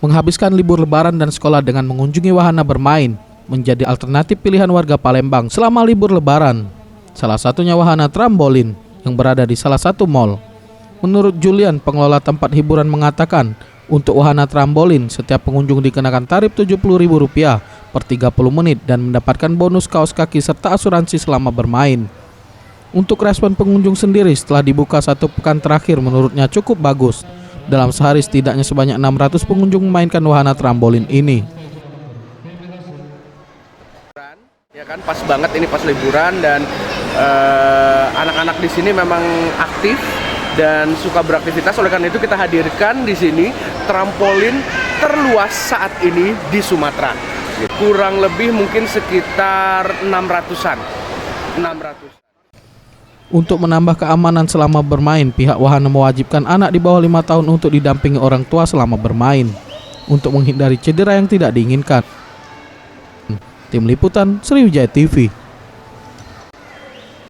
Menghabiskan libur lebaran dan sekolah dengan mengunjungi wahana bermain menjadi alternatif pilihan warga Palembang selama libur lebaran. Salah satunya wahana trampolin yang berada di salah satu mal. Menurut Julian, pengelola tempat hiburan mengatakan, untuk wahana trampolin setiap pengunjung dikenakan tarif Rp70.000 per 30 menit dan mendapatkan bonus kaos kaki serta asuransi selama bermain. Untuk respon pengunjung sendiri setelah dibuka 1 pekan terakhir menurutnya cukup bagus. Dalam sehari setidaknya sebanyak 600 pengunjung memainkan wahana trampolin ini. Ya kan, pas banget ini pas liburan dan anak-anak di sini memang aktif dan suka beraktivitas. Oleh karena itu kita hadirkan di sini trampolin terluas saat ini di Sumatera. Kurang lebih mungkin sekitar 600-an. Untuk menambah keamanan selama bermain, pihak wahana mewajibkan anak di bawah 5 tahun untuk didampingi orang tua selama bermain, untuk menghindari cedera yang tidak diinginkan. Tim Liputan Sriwijaya TV.